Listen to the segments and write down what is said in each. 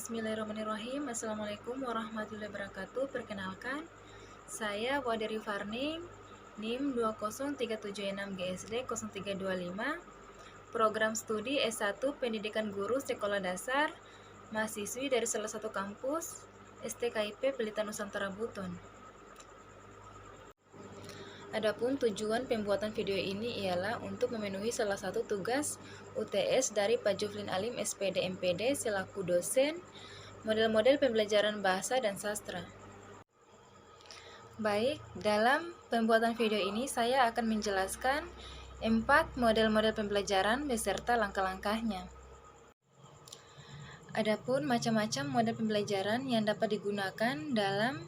Bismillahirrahmanirrahim. Assalamualaikum warahmatullahi wabarakatuh. Perkenalkan, saya Waderi Farning, NIM 20376 GSD 0325, program studi S1 Pendidikan Guru Sekolah Dasar, mahasiswi dari salah satu kampus STKIP Pelita Nusantara Buton. Adapun tujuan pembuatan video ini ialah untuk memenuhi salah satu tugas UTS dari Pak Juflin Alim SPD MPD selaku dosen model-model pembelajaran bahasa dan sastra. Baik, dalam pembuatan video ini saya akan menjelaskan 4 model-model pembelajaran beserta langkah-langkahnya. Adapun macam-macam model pembelajaran yang dapat digunakan dalam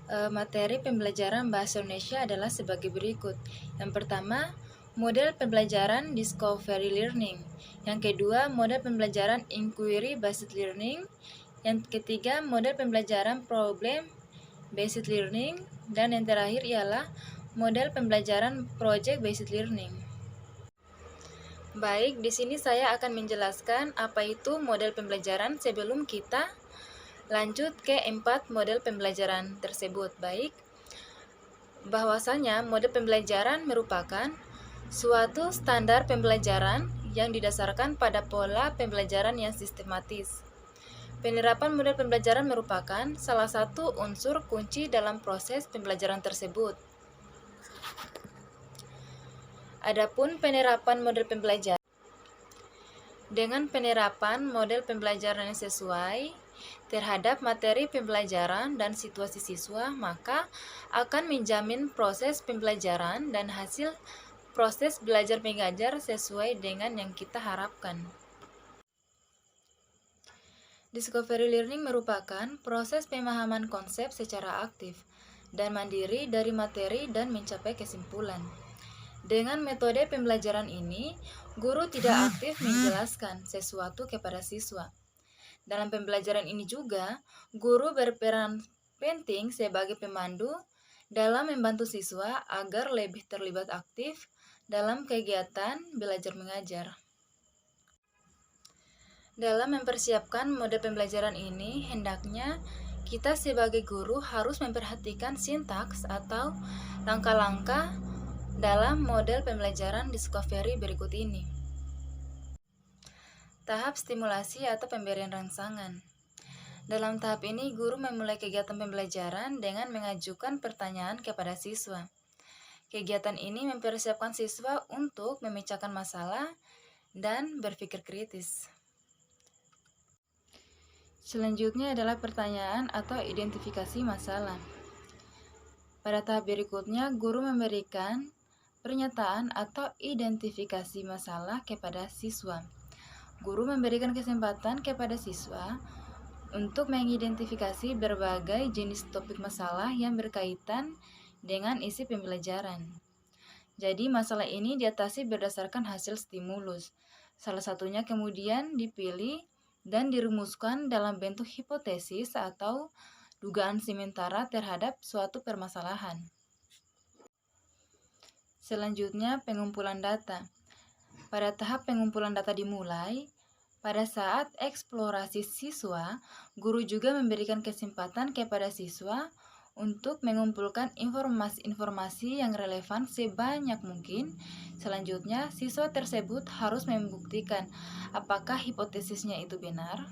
materi pembelajaran bahasa Indonesia adalah sebagai berikut. Yang pertama, model pembelajaran discovery learning. Yang kedua, model pembelajaran inquiry based learning. Yang ketiga, model pembelajaran problem based learning. Dan yang terakhir ialah model pembelajaran project based learning. Baik, di sini saya akan menjelaskan apa itu model pembelajaran sebelum kita lanjut ke 4 model pembelajaran tersebut. Baik, bahwasanya model pembelajaran merupakan suatu standar pembelajaran yang didasarkan pada pola pembelajaran yang sistematis. Penerapan model pembelajaran merupakan salah satu unsur kunci dalam proses pembelajaran tersebut. Adapun penerapan model pembelajaran, dengan penerapan model pembelajaran yang sesuai terhadap materi pembelajaran dan situasi siswa, maka akan menjamin proses pembelajaran dan hasil proses belajar mengajar sesuai dengan yang kita harapkan. Discovery learning merupakan proses pemahaman konsep secara aktif dan mandiri dari materi dan mencapai kesimpulan. Dengan metode pembelajaran ini, guru tidak aktif menjelaskan sesuatu kepada siswa. Dalam pembelajaran ini juga, guru berperan penting sebagai pemandu dalam membantu siswa agar lebih terlibat aktif dalam kegiatan belajar mengajar. Dalam mempersiapkan model pembelajaran ini, hendaknya kita sebagai guru harus memperhatikan sintaks atau langkah-langkah dalam model pembelajaran discovery berikut ini. Tahap stimulasi atau pemberian rangsangan. Dalam tahap ini, guru memulai kegiatan pembelajaran dengan mengajukan pertanyaan kepada siswa. Kegiatan ini mempersiapkan siswa untuk memecahkan masalah dan berpikir kritis. Selanjutnya adalah pertanyaan atau identifikasi masalah. Pada tahap berikutnya, guru memberikan pernyataan atau identifikasi masalah kepada siswa. Guru memberikan kesempatan kepada siswa untuk mengidentifikasi berbagai jenis topik masalah yang berkaitan dengan isi pembelajaran. Jadi, masalah ini diatasi berdasarkan hasil stimulus. Salah satunya kemudian dipilih dan dirumuskan dalam bentuk hipotesis atau dugaan sementara terhadap suatu permasalahan. Selanjutnya, pengumpulan data. Pada tahap pengumpulan data dimulai, pada saat eksplorasi siswa, guru juga memberikan kesempatan kepada siswa untuk mengumpulkan informasi-informasi yang relevan sebanyak mungkin. Selanjutnya, siswa tersebut harus membuktikan apakah hipotesisnya itu benar.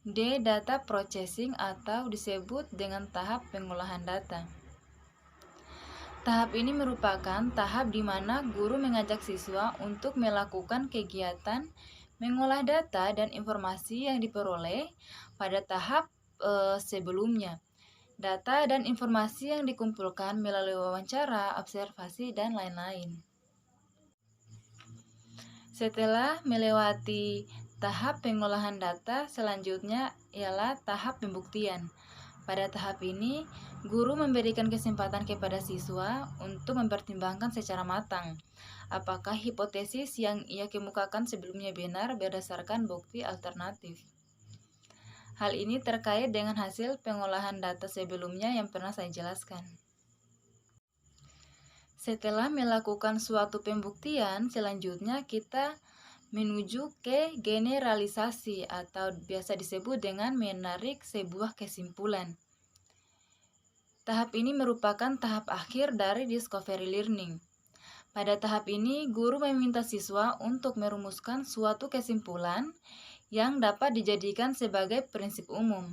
D. Data processing atau disebut dengan tahap pengolahan data. Tahap ini merupakan tahap di mana guru mengajak siswa untuk melakukan kegiatan mengolah data dan informasi yang diperoleh pada tahap sebelumnya. Data dan informasi yang dikumpulkan melalui wawancara, observasi, dan lain-lain. Setelah melewati tahap pengolahan data, selanjutnya ialah tahap pembuktian. Pada tahap ini, guru memberikan kesempatan kepada siswa untuk mempertimbangkan secara matang apakah hipotesis yang ia kemukakan sebelumnya benar berdasarkan bukti alternatif. Hal ini terkait dengan hasil pengolahan data sebelumnya yang pernah saya jelaskan. Setelah melakukan suatu pembuktian, selanjutnya kita menuju ke generalisasi atau biasa disebut dengan menarik sebuah kesimpulan. Tahap ini merupakan tahap akhir dari discovery learning. Pada tahap ini, guru meminta siswa untuk merumuskan suatu kesimpulan yang dapat dijadikan sebagai prinsip umum.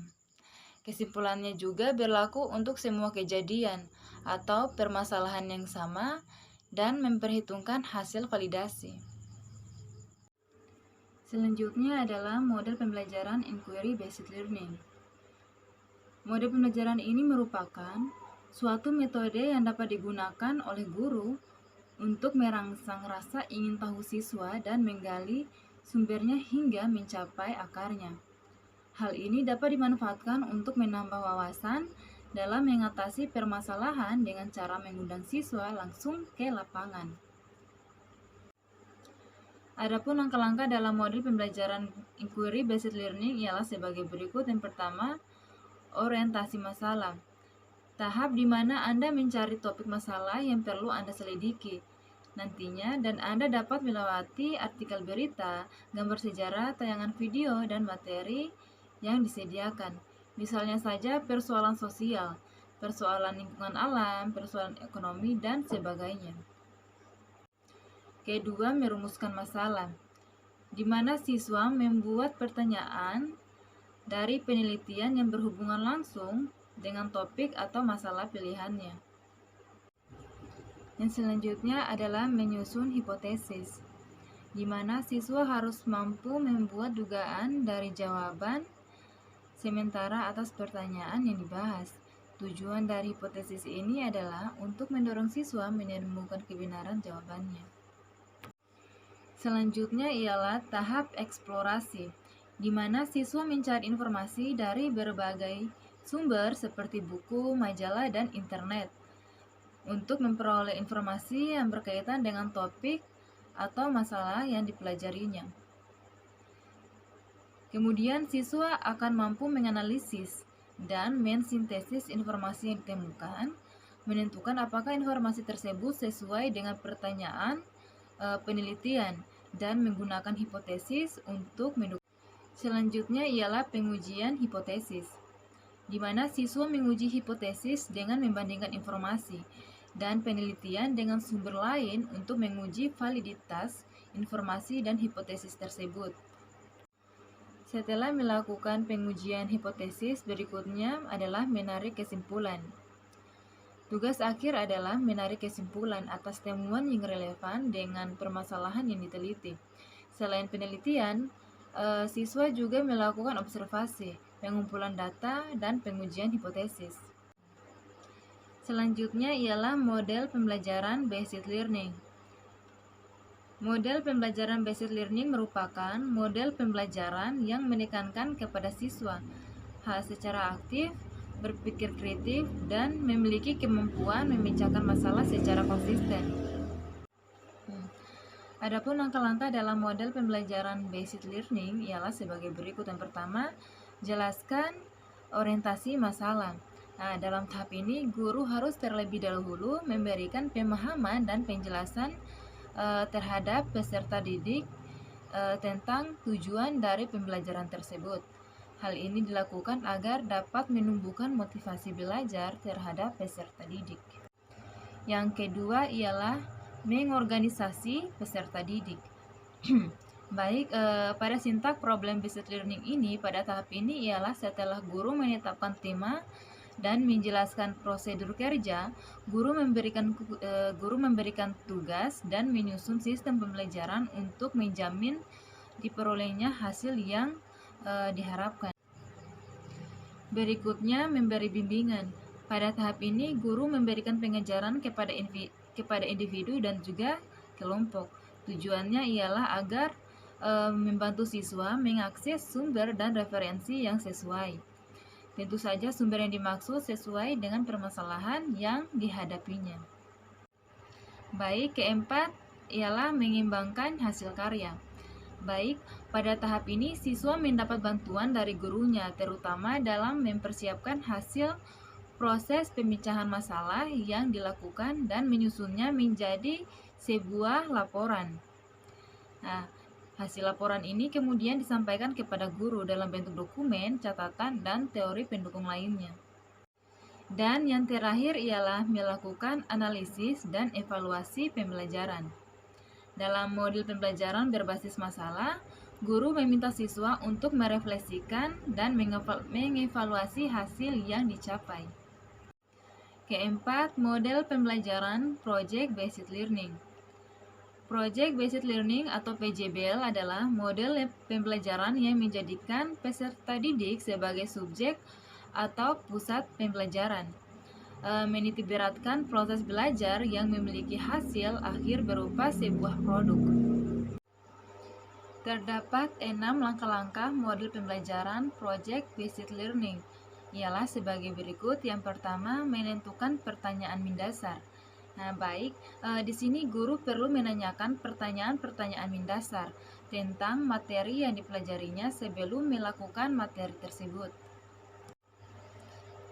Kesimpulannya juga berlaku untuk semua kejadian atau permasalahan yang sama dan memperhitungkan hasil validasi. Selanjutnya adalah model pembelajaran inquiry-based learning. Model pembelajaran ini merupakan suatu metode yang dapat digunakan oleh guru untuk merangsang rasa ingin tahu siswa dan menggali sumbernya hingga mencapai akarnya. Hal ini dapat dimanfaatkan untuk menambah wawasan dalam mengatasi permasalahan dengan cara mengundang siswa langsung ke lapangan. Adapun langkah-langkah dalam model pembelajaran inquiry-based learning ialah sebagai berikut. Yang pertama, orientasi masalah. Tahap di mana Anda mencari topik masalah yang perlu Anda selidiki nantinya, dan Anda dapat melewati artikel berita, gambar sejarah, tayangan video, dan materi yang disediakan. Misalnya saja persoalan sosial, persoalan lingkungan alam, persoalan ekonomi, dan sebagainya. Kedua, merumuskan masalah, di mana siswa membuat pertanyaan dari penelitian yang berhubungan langsung dengan topik atau masalah pilihannya. Yang selanjutnya adalah menyusun hipotesis, di mana siswa harus mampu membuat dugaan dari jawaban sementara atas pertanyaan yang dibahas. Tujuan dari hipotesis ini adalah untuk mendorong siswa menemukan kebenaran jawabannya. Selanjutnya ialah tahap eksplorasi, di mana siswa mencari informasi dari berbagai sumber seperti buku, majalah, dan internet untuk memperoleh informasi yang berkaitan dengan topik atau masalah yang dipelajarinya. Kemudian siswa akan mampu menganalisis dan mensintesis informasi yang ditemukan, menentukan apakah informasi tersebut sesuai dengan pertanyaan penelitian, dan menggunakan hipotesis untuk mendukung. Selanjutnya ialah pengujian hipotesis, di mana siswa menguji hipotesis dengan membandingkan informasi dan penelitian dengan sumber lain untuk menguji validitas informasi dan hipotesis tersebut. Setelah melakukan pengujian hipotesis, berikutnya adalah menarik kesimpulan. Tugas akhir adalah menarik kesimpulan atas temuan yang relevan dengan permasalahan yang diteliti. Selain penelitian, siswa juga melakukan observasi, pengumpulan data, dan pengujian hipotesis. Selanjutnya ialah model pembelajaran based learning. Model pembelajaran based learning merupakan model pembelajaran yang menekankan kepada siswa hal secara aktif, berpikir kritis, dan memiliki kemampuan memecahkan masalah secara konsisten. Adapun langkah-langkah dalam model pembelajaran based learning ialah sebagai berikut. Yang pertama, jelaskan orientasi masalah. Nah, dalam tahap ini, guru harus terlebih dahulu memberikan pemahaman dan penjelasan terhadap peserta didik tentang tujuan dari pembelajaran tersebut. Hal ini dilakukan agar dapat menumbuhkan motivasi belajar terhadap peserta didik. Yang kedua ialah mengorganisasi peserta didik. Baik, pada sintak problem based learning ini, pada tahap ini ialah setelah guru menetapkan tema dan menjelaskan prosedur kerja, guru memberikan tugas dan menyusun sistem pembelajaran untuk menjamin diperolehnya hasil yang diharapkan. Berikutnya, memberi bimbingan. Pada tahap ini, guru memberikan pengajaran kepada individu dan juga kelompok. Tujuannya ialah agar membantu siswa mengakses sumber dan referensi yang sesuai. Tentu saja sumber yang dimaksud sesuai dengan permasalahan yang dihadapinya. Baik, keempat ialah mengimbangkan hasil karya. Baik, pada tahap ini siswa mendapat bantuan dari gurunya, terutama dalam mempersiapkan hasil proses pemecahan masalah yang dilakukan dan menyusunnya menjadi sebuah laporan. Nah, Hasil laporan ini kemudian disampaikan kepada guru dalam bentuk dokumen, catatan, dan teori pendukung lainnya. Dan yang terakhir ialah melakukan analisis dan evaluasi pembelajaran. Dalam modul pembelajaran berbasis masalah, guru meminta siswa untuk merefleksikan dan mengevaluasi hasil yang dicapai. Keempat, model pembelajaran Project Based Learning. Project Based Learning atau PJBL adalah model pembelajaran yang menjadikan peserta didik sebagai subjek atau pusat pembelajaran, menitikberatkan proses belajar yang memiliki hasil akhir berupa sebuah produk. Terdapat 6 langkah-langkah model pembelajaran Project Based Learning, ialah sebagai berikut. Yang pertama, menentukan pertanyaan mendasar. Nah, baik, di sini guru perlu menanyakan pertanyaan-pertanyaan mendasar tentang materi yang dipelajarinya sebelum melakukan materi tersebut.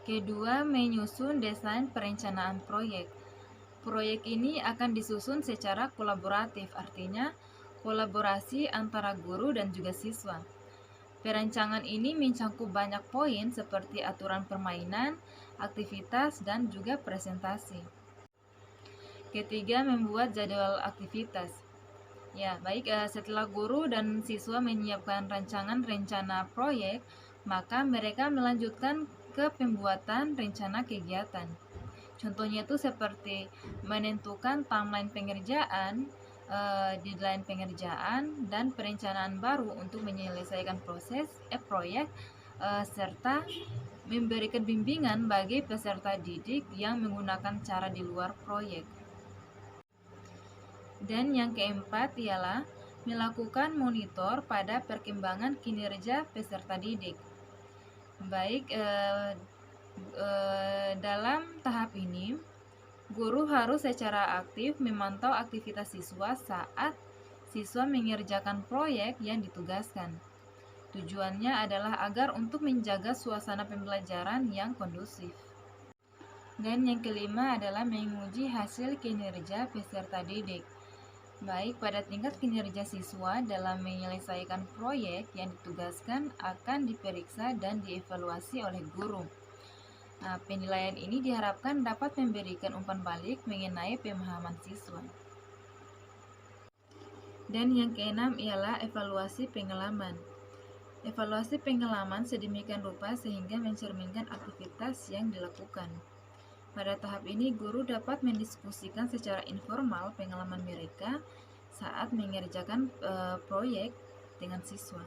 Kedua, menyusun desain perencanaan proyek. Proyek ini akan disusun secara kolaboratif, artinya kolaborasi antara guru dan juga siswa. Perancangan ini mencakup banyak poin seperti aturan permainan, aktivitas, dan juga presentasi. Ketiga, membuat jadwal aktivitas. Ya, baik, setelah guru dan siswa menyiapkan rancangan rencana proyek, maka mereka melanjutkan ke pembuatan rencana kegiatan. Contohnya itu seperti menentukan timeline pengerjaan, deadline pengerjaan, dan perencanaan baru untuk menyelesaikan proyek, serta memberikan bimbingan bagi peserta didik yang menggunakan cara di luar proyek. Dan yang keempat ialah melakukan monitor pada perkembangan kinerja peserta didik. Baik, dalam tahap ini, guru harus secara aktif memantau aktivitas siswa saat siswa mengerjakan proyek yang ditugaskan. Tujuannya adalah agar untuk menjaga suasana pembelajaran yang kondusif. Dan yang kelima adalah menguji hasil kinerja peserta didik. Baik, pada tingkat kinerja siswa dalam menyelesaikan proyek yang ditugaskan akan diperiksa dan dievaluasi oleh guru. Nah, penilaian ini diharapkan dapat memberikan umpan balik mengenai pemahaman siswa. Dan yang keenam ialah evaluasi pengalaman. Evaluasi pengalaman sedemikian rupa sehingga mencerminkan aktivitas yang dilakukan. Pada tahap ini, guru dapat mendiskusikan secara informal pengalaman mereka saat mengerjakan proyek dengan siswa.